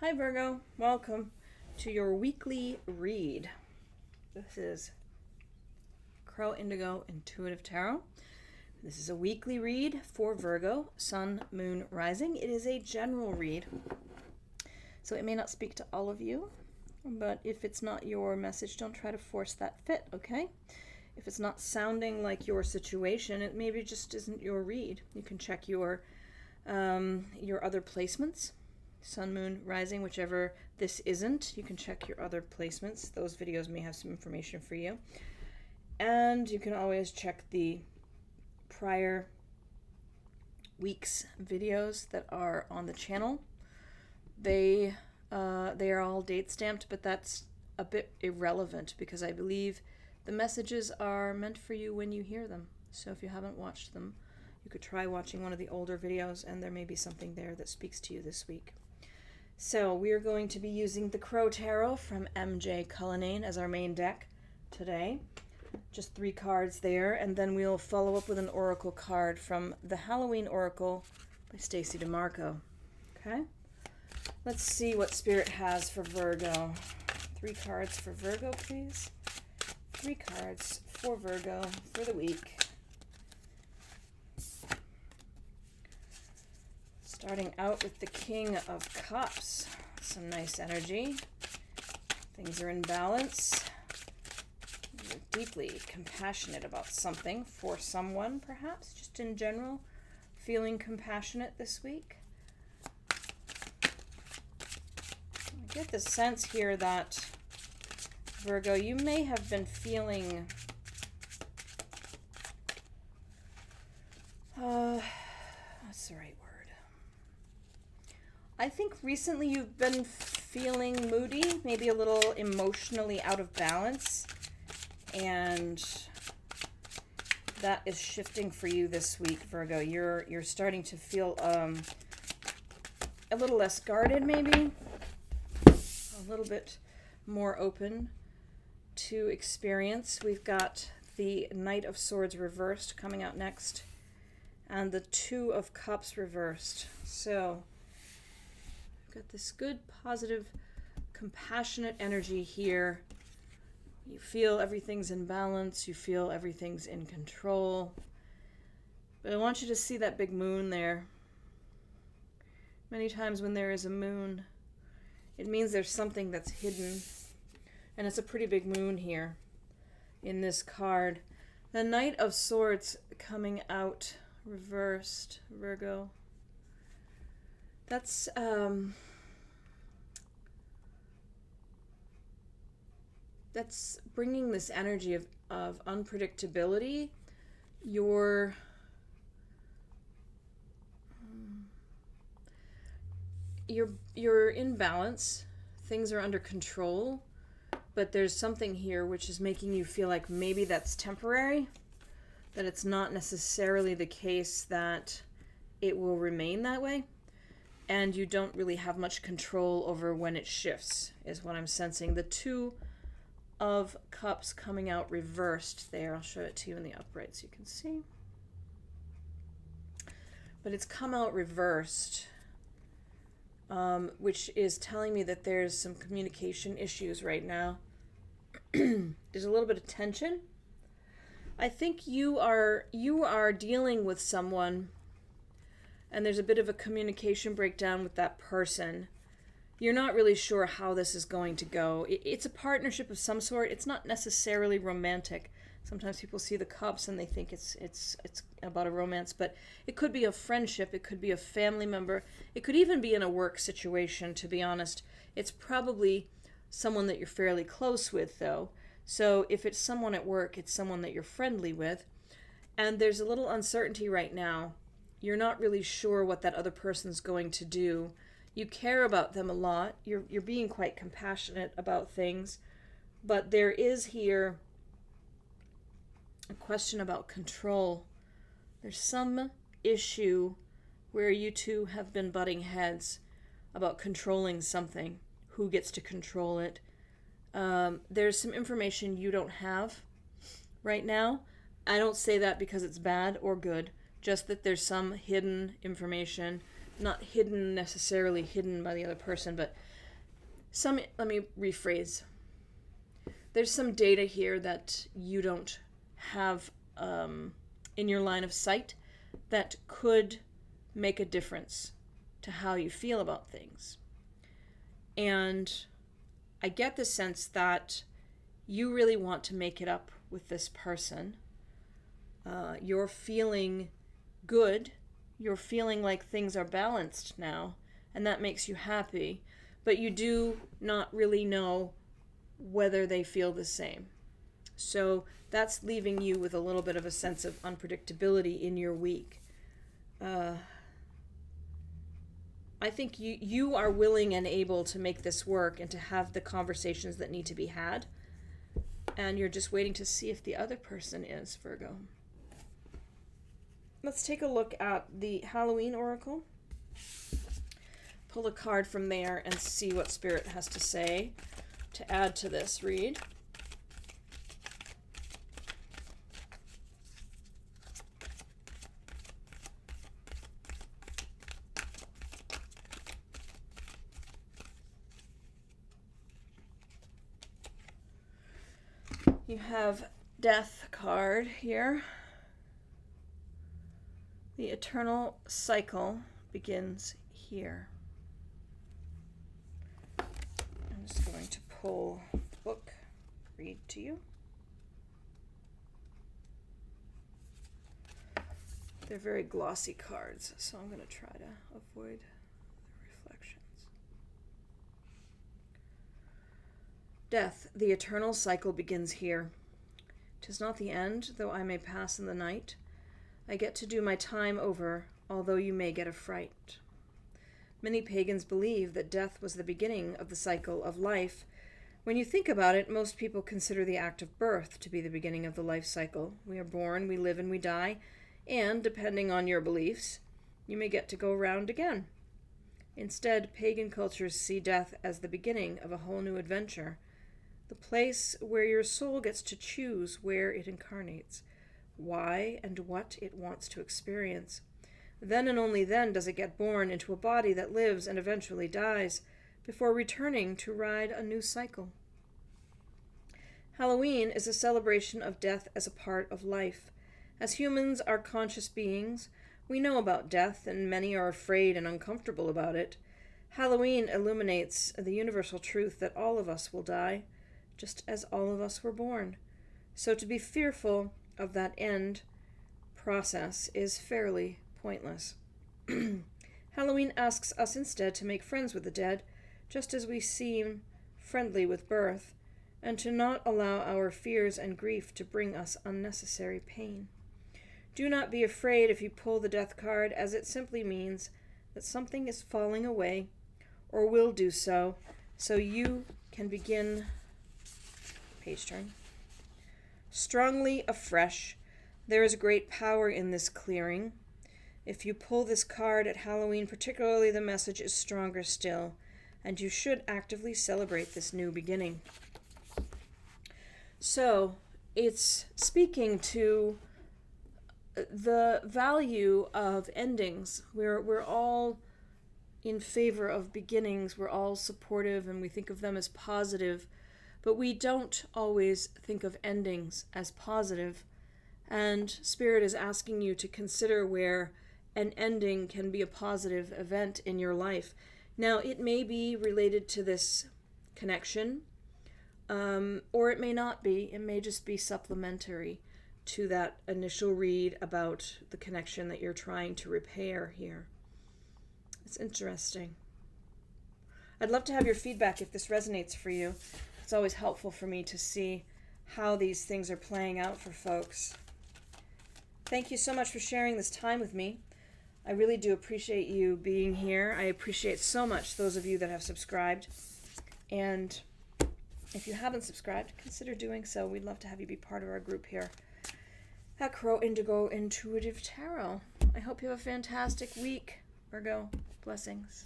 Hi Virgo, welcome to your weekly read. This is crow.indigo.tarot. This is a weekly read for Virgo, Sun, Moon, Rising. It is a general read, so it may not speak to all of you, but if it's not your message, don't try to force that fit, okay? If it's not sounding like your situation, it maybe just isn't your read. You can check your other placements. Sun, Moon, Rising, whichever this isn't, you can check your other placements. Those videos may have some information for you. And you can always check the prior week's videos that are on the channel. They are all date stamped, but that's a bit irrelevant because I believe the messages are meant for you when you hear them. So if you haven't watched them, you could try watching one of the older videos and there may be something there that speaks to you this week. So we are going to be using the Crow Tarot from MJ Cullinane as our main deck today. Just 3 cards there, and then we'll follow up with an oracle card from the Halloween Oracle by Stacey DeMarco. Okay? Let's see what Spirit has for Virgo. 3 cards for Virgo, please. 3 cards for Virgo for the week. Starting out with the King of Cups. Some nice energy. Things are in balance. You're deeply compassionate about something for someone, perhaps, just in general. Feeling compassionate this week. I get the sense here that, Virgo, you may have been feeling what's the right word? I think recently you've been feeling moody, maybe a little emotionally out of balance, and that is shifting for you this week, Virgo. You're starting to feel a little less guarded, maybe, a little bit more open to experience. We've got the Knight of Swords reversed coming out next, and the 2 of Cups reversed. So got this good, positive, compassionate energy here. You feel everything's in balance. You feel everything's in control. But I want you to see that big moon there. Many times when there is a moon, it means there's something that's hidden. And it's a pretty big moon here in this card. The Knight of Swords coming out reversed, Virgo. That's bringing this energy of unpredictability. You're in balance. Things are under control, but there's something here which is making you feel like maybe that's temporary, that it's not necessarily the case that it will remain that way. And you don't really have much control over when it shifts, is what I'm sensing. The 2 of Cups coming out reversed there. I'll show it to you in the upright so you can see. But it's come out reversed, which is telling me that there's some communication issues right now. There's a little bit of tension. I think you are dealing with someone, and there's a bit of a communication breakdown with that person. You're not really sure how this is going to go. It's a partnership of some sort. It's not necessarily romantic. Sometimes people see the cups and they think it's about a romance, but it could be a friendship. It could be a family member. It could even be in a work situation, to be honest. It's probably someone that you're fairly close with, though. So if it's someone at work, it's someone that you're friendly with. And there's a little uncertainty right now. You're not really sure what that other person's going to do. You care about them a lot. You're being quite compassionate about things. But there is here a question about control. There's some issue where you two have been butting heads about controlling something. Who gets to control it? There's some information you don't have right now. I don't say that because it's bad or good. Just that there's some hidden information not hidden, necessarily hidden by the other person, but let me rephrase. There's some data here that you don't have in your line of sight that could make a difference to how you feel about things. And I get the sense that you really want to make it up with this person. You're feeling good. You're feeling like things are balanced now, and that makes you happy. But you do not really know whether they feel the same. So that's leaving you with a little bit of a sense of unpredictability in your week. I think you are willing and able to make this work and to have the conversations that need to be had. And you're just waiting to see if the other person is, Virgo. Let's take a look at the Halloween Oracle. Pull a card from there and see what Spirit has to say to add to this read. You have Death card here. The eternal cycle begins here. I'm just going to pull the book, read to you. They're very glossy cards, so I'm going to try to avoid the reflections. Death, the eternal cycle begins here. 'Tis not the end, though I may pass in the night. I get to do my time over, although you may get a fright. Many pagans believe that death was the beginning of the cycle of life. When you think about it, most people consider the act of birth to be the beginning of the life cycle. We are born, we live, and we die, and, depending on your beliefs, you may get to go around again. Instead, pagan cultures see death as the beginning of a whole new adventure, the place where your soul gets to choose where it incarnates, why and what it wants to experience. Then and only then does it get born into a body that lives and eventually dies, before returning to ride a new cycle. Halloween is a celebration of death as a part of life. As humans are conscious beings, we know about death, and many are afraid and uncomfortable about it. Halloween illuminates the universal truth that all of us will die, just as all of us were born. So to be fearful of that end process is fairly pointless. Halloween asks us instead to make friends with the dead, just as we seem friendly with birth, and to not allow our fears and grief to bring us unnecessary pain. Do not be afraid if you pull the death card, as it simply means that something is falling away, or will do so, so you can begin. Page turn. Strongly afresh. There is great power in this clearing. If you pull this card at Halloween, particularly, the message is stronger still, and you should actively celebrate this new beginning. So, it's speaking to the value of endings. We're all in favor of beginnings. We're all supportive, and we think of them as positive. But we don't always think of endings as positive. And Spirit is asking you to consider where an ending can be a positive event in your life. Now, it may be related to this connection, or it may not be. It may just be supplementary to that initial read about the connection that you're trying to repair here. It's interesting. I'd love to have your feedback if this resonates for you. It's always helpful for me to see how these things are playing out for folks. Thank you so much for sharing this time with me. I really do appreciate you being here. I appreciate so much those of you that have subscribed. And if you haven't subscribed, consider doing so. We'd love to have you be part of our group here at Crow Indigo Intuitive Tarot. I hope you have a fantastic week, Virgo. Blessings.